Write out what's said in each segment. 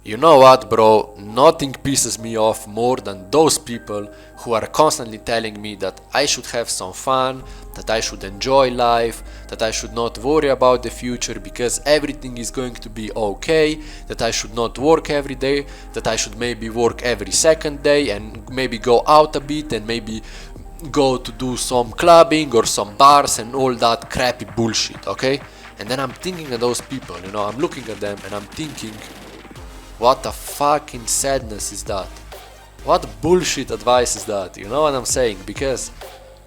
You know what, bro? Nothing pisses me off more than those people who are constantly telling me that I should have some fun, that I should enjoy life, that I should not worry about the future because everything is going to be okay, that I should not work every day, that I should maybe work every second day and maybe go out a bit and maybe go to do some clubbing or some bars and all that crappy bullshit, okay? And then I'm thinking of those people, I'm looking at them and I'm thinking, what the fucking sadness is that? What bullshit advice is that? You know what I'm saying? Because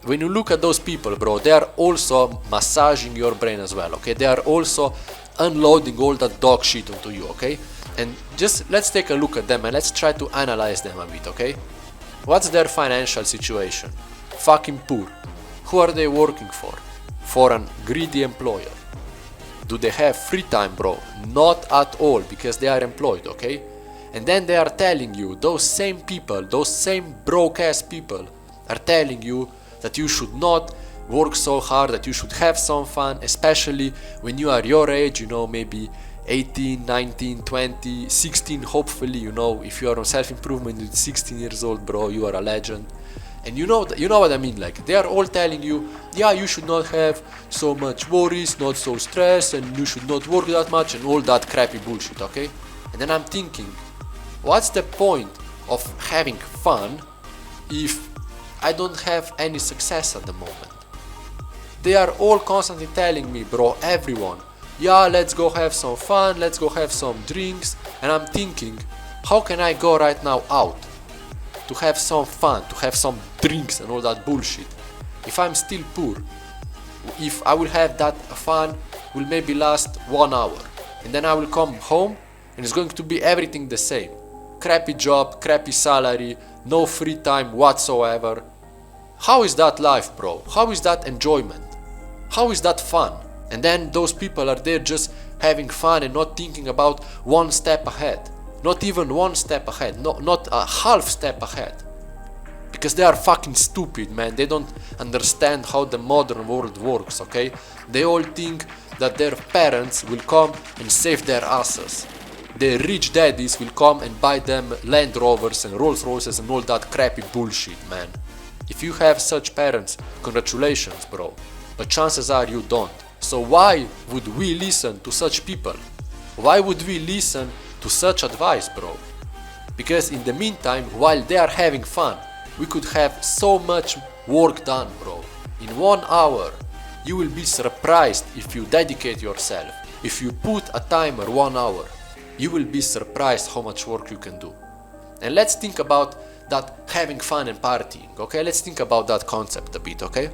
when you look at those people, bro, they are also massaging your brain as well, okay? They are also unloading all that dog shit onto you, okay? And just let's take a look at them and let's try to analyze them a bit, okay? What's their financial situation? Fucking poor. Who are they working for? For a greedy employer. Do they have free time, bro? Not at all, because they are employed, okay? And then they are telling you, those same people, those same broke ass people are telling you that you should not work so hard, that you should have some fun, especially when you are your age, maybe 18, 19, 20, 16, hopefully, if you are on self-improvement with 16 years old, bro, you are a legend. And you know what I mean, like, they are all telling you, yeah, you should not have so much worries, not so stressed, and you should not work that much, and all that crappy bullshit, okay? And then I'm thinking, what's the point of having fun if I don't have any success at the moment? They are all constantly telling me, bro, everyone, yeah, let's go have some fun, let's go have some drinks, and I'm thinking, how can I go right now out to have some fun, to have some drinks and all that bullshit, if I'm still poor? If I will have that fun, will maybe last 1 hour, and then I will come home and it's going to be everything the same. Crappy job, crappy salary, no free time whatsoever. How is that life, bro? How is that enjoyment? How is that fun? And then those people are there just having fun and not thinking about one step ahead. Not even one step ahead, not a half step ahead. Because they are fucking stupid, man. They don't understand how the modern world works, okay? They all think that their parents will come and save their asses. Their rich daddies will come and buy them Land Rovers and Rolls Royces and all that crappy bullshit, man. If you have such parents, congratulations, bro. But chances are you don't. So why would we listen to such people? Why would we listen to such advice, bro? Because in the meantime, while they are having fun, we could have so much work done, bro. In 1 hour, you will be surprised if you dedicate yourself. If you put a timer 1 hour, you will be surprised how much work you can do. And let's think about that having fun and partying, okay? Let's think about that concept a bit, okay?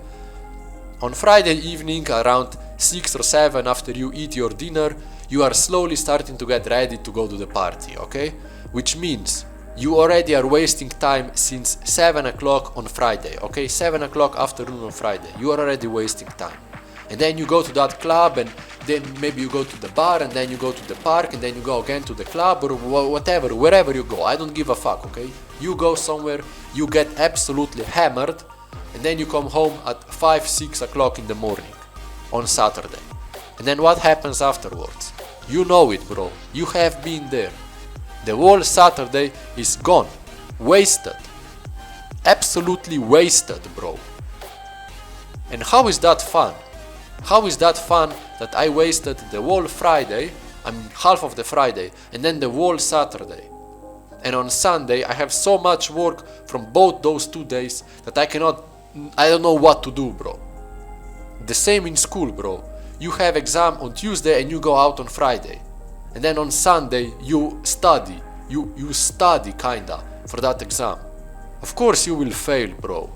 On Friday evening around 6 or 7 after you eat your dinner, you are slowly starting to get ready to go to the party, okay? Which means you already are wasting time since 7 o'clock on Friday, okay? 7 o'clock afternoon on Friday, you are already wasting time. And then you go to that club and then maybe you go to the bar and then you go to the park and then you go again to the club or whatever, wherever you go, I don't give a fuck, okay? You go somewhere, you get absolutely hammered and then you come home at 5, 6 o'clock in the morning on Saturday. And then what happens afterwards? You know it, bro. You have been there. The whole Saturday is gone. Wasted. Absolutely wasted, bro. And how is that fun? How is that fun that I wasted the whole Friday, half of the Friday, and then the whole Saturday? And on Sunday I have so much work from both those 2 days that I don't know what to do, bro. The same in school, bro. You have exam on Tuesday and you go out on Friday. And then on Sunday you study. You study kinda for that exam. Of course you will fail, bro.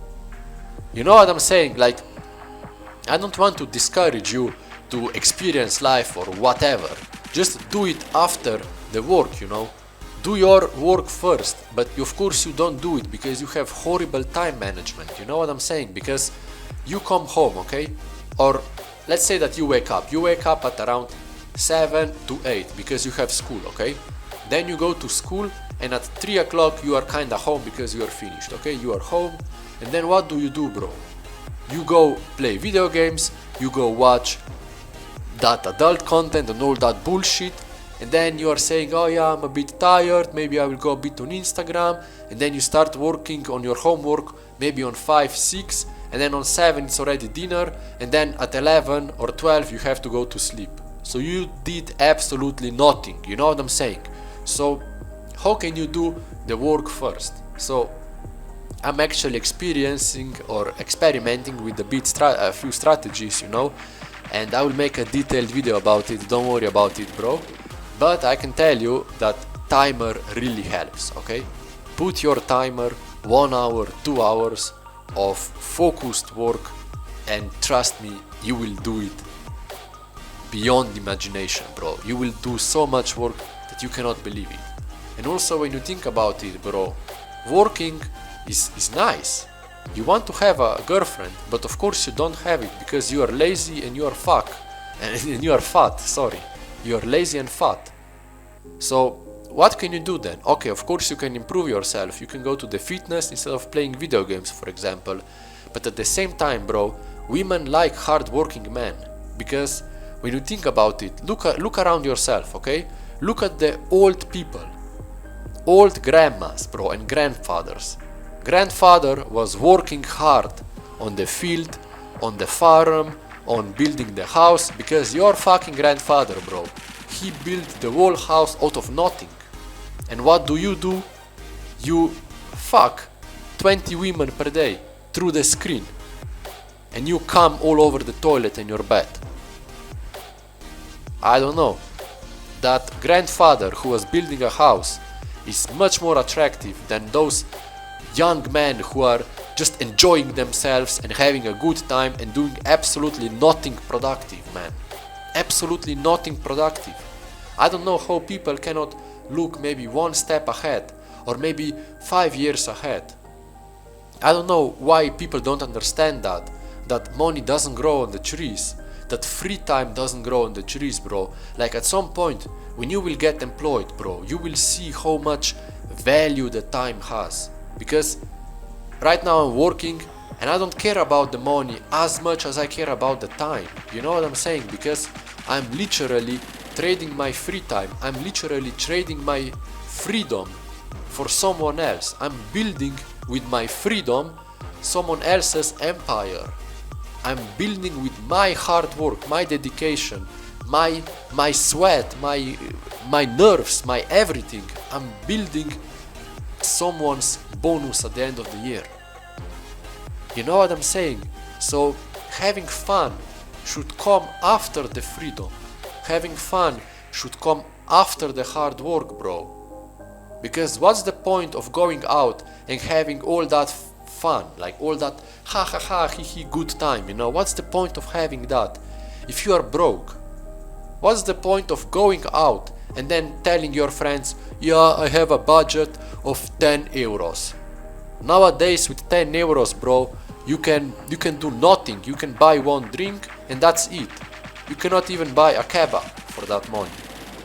You know what I'm saying? Like, I don't want to discourage you to experience life or whatever. Just do it after the work, Do your work first, but of course you don't do it because you have horrible time management. You know what I'm saying? Because you come home, okay? Or let's say that you wake up. You wake up at around 7 to 8 because you have school, okay? Then you go to school and at 3 o'clock you are kinda home because you are finished, okay? You are home and then what do, bro? You go play video games, you go watch that adult content and all that bullshit, and then you are saying, oh yeah, I'm a bit tired, maybe I will go a bit on Instagram, and then you start working on your homework maybe on 5, 6, and then on 7 it's already dinner, and then at 11 or 12 you have to go to sleep. So you did absolutely nothing, you know what I'm saying? So how can you do the work first? So I'm actually experiencing or experimenting with a few strategies, you know, and I will make a detailed video about it, don't worry about it, bro. But I can tell you that timer really helps, okay? Put your timer 1 hour, 2 hours of focused work, and trust me, you will do it beyond imagination, bro. You will do so much work that you cannot believe it. And also when you think about it, bro, working is nice. You want to have a girlfriend, but of course you don't have it because you are lazy and you are and you are fat, sorry. You are lazy and fat. So what can you do then? Okay, of course you can improve yourself. You can go to the fitness instead of playing video games, for example. But at the same time, bro, women like hard-working men. Because when you think about it, look around yourself, okay? Look at the old people. Old grandmas, bro, and grandfathers. Grandfather was working hard on the field, on the farm, on building the house, because your fucking grandfather, bro, he built the whole house out of nothing. And what do? You fuck 20 women per day through the screen, and you come all over the toilet in your bed. I don't know. That grandfather who was building a house is much more attractive than those young men who are just enjoying themselves and having a good time and doing absolutely nothing productive, man. Absolutely nothing productive. I don't know how people cannot look maybe 1 step ahead or maybe 5 years ahead. I don't know why people don't understand that money doesn't grow on the trees, that free time doesn't grow on the trees, bro. Like at some point when you will get employed, bro, you will see how much value the time has. Because right now I'm working and I don't care about the money as much as I care about the time. You know what I'm saying? Because I'm literally trading my free time. I'm literally trading my freedom for someone else. I'm building with my freedom someone else's empire. I'm building with my hard work, my dedication, my sweat, my nerves, my everything. I'm building someone's bonus at the end of the year. You know what I'm saying? So having fun should come after the freedom. Having fun should come after the hard work, bro. Because what's the point of going out and having all that fun, like all that ha ha ha he he good time, you know? What's the point of having that if you are broke? What's the point of going out and then telling your friends, yeah, I have a budget of 10 euros. Nowadays with 10 euros, bro, you can do nothing. You can buy 1 drink and that's it. You cannot even buy a kebab for that money.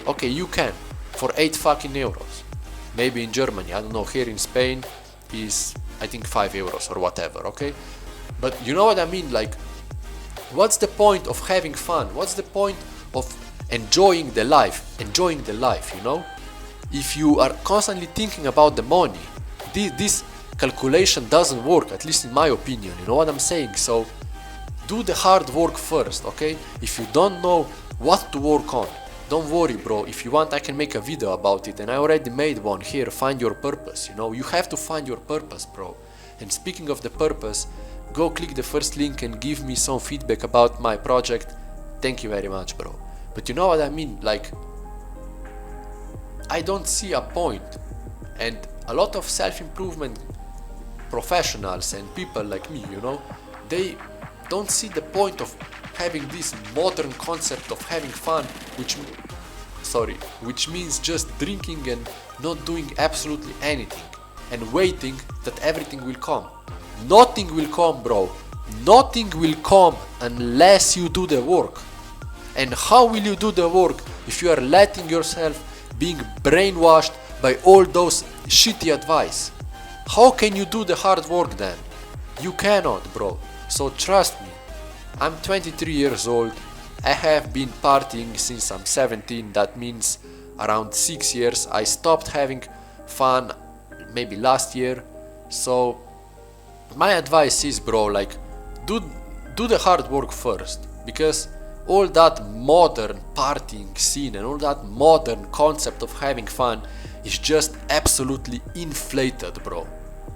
Okay, you can for 8 fucking euros. Maybe in Germany, I don't know, here in Spain is I think 5 euros or whatever, okay? But you know what I mean? Like, what's the point of having fun? What's the point of enjoying the life, you know? If you are constantly thinking about the money, this calculation doesn't work, at least in my opinion, you know what I'm saying? So do the hard work first, okay? If you don't know what to work on, don't worry, bro. If you want, I can make a video about it, and I already made one here. Find your purpose, you know? You have to find your purpose, bro. And speaking of the purpose, go click the first link and give me some feedback about my project. Thank you very much, bro. But you know what I mean? Like, I don't see a point. And a lot of self-improvement professionals and people like me, you know, they don't see the point of having this modern concept of having fun, which means just drinking and not doing absolutely anything and waiting that everything will come. Nothing will come, bro. Nothing will come unless you do the work. And how will you do the work if you are letting yourself being brainwashed by all those shitty advice? How can you do the hard work then? You cannot, bro. So trust me. I'm 23 years old. I have been partying since I'm 17. That means around 6 years. I stopped having fun maybe last year. So my advice is, bro, like do the hard work first, because all that modern partying scene and all that modern concept of having fun is just absolutely inflated, bro.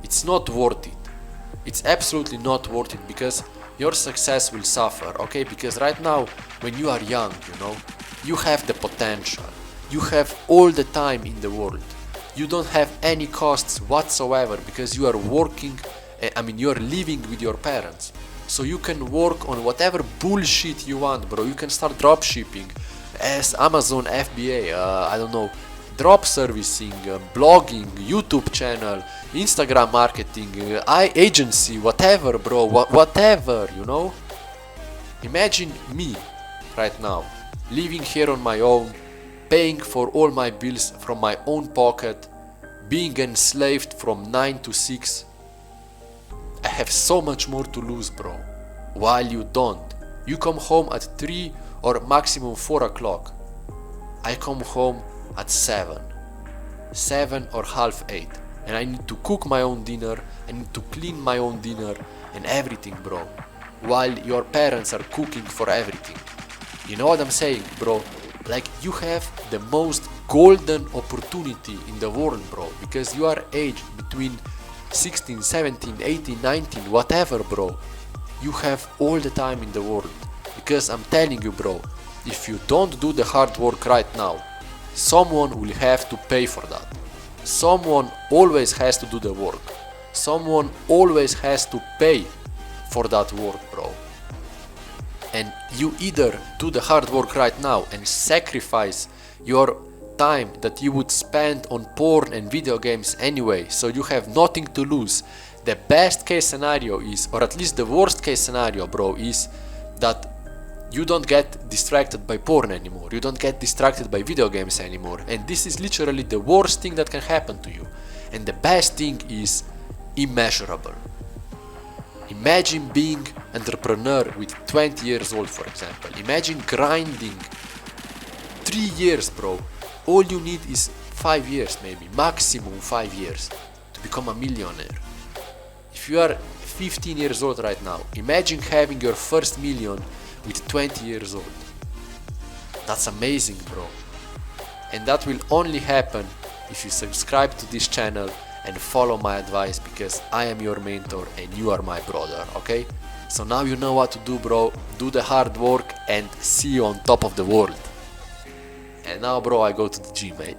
It's not worth it. It's absolutely not worth it, because your success will suffer, okay? Because right now, when you are young, you have the potential. You have all the time in the world. You don't have any costs whatsoever, because you are working, you are living with your parents. So you can work on whatever bullshit you want, bro. You can start drop shipping as Amazon FBA, I don't know, drop servicing, blogging, YouTube channel, Instagram marketing, agency, whatever, bro, whatever, Imagine me right now, living here on my own, paying for all my bills from my own pocket, being enslaved from 9 to 6. I have so much more to lose, bro. While you don't. You come home at 3 or maximum 4 o'clock. I come home at 7 or half 8, and I need to cook my own dinner, I need to clean my own dinner and everything, bro, while your parents are cooking for everything. You know what I'm saying, bro? Like, you have the most golden opportunity in the world, bro, because you are aged between 16, 17, 18, 19, whatever, bro. You have all the time in the world, because I'm telling you, bro, if you don't do the hard work right now, someone will have to pay for that. Someone always has to do the work. Someone always has to pay for that work, bro. And you either do the hard work right now and sacrifice your time that you would spend on porn and video games anyway, so you have nothing to lose. The best case scenario is, or at least the worst case scenario, bro, is that you don't get distracted by porn anymore, you don't get distracted by video games anymore, and this is literally the worst thing that can happen to you. And the best thing is immeasurable. Imagine being entrepreneur with 20 years old, for example. Imagine grinding 3 years, bro. All you need is 5 years, maybe maximum 5 years to become a millionaire. If you are 15 years old right now, imagine having your first million with 20 years old. That's amazing, bro. And that will only happen if you subscribe to this channel and follow my advice, because I am your mentor and you are my brother, okay? So now you know what to do, bro. Do the hard work and see you on top of the world. And now, bro, I go to the gym, mate.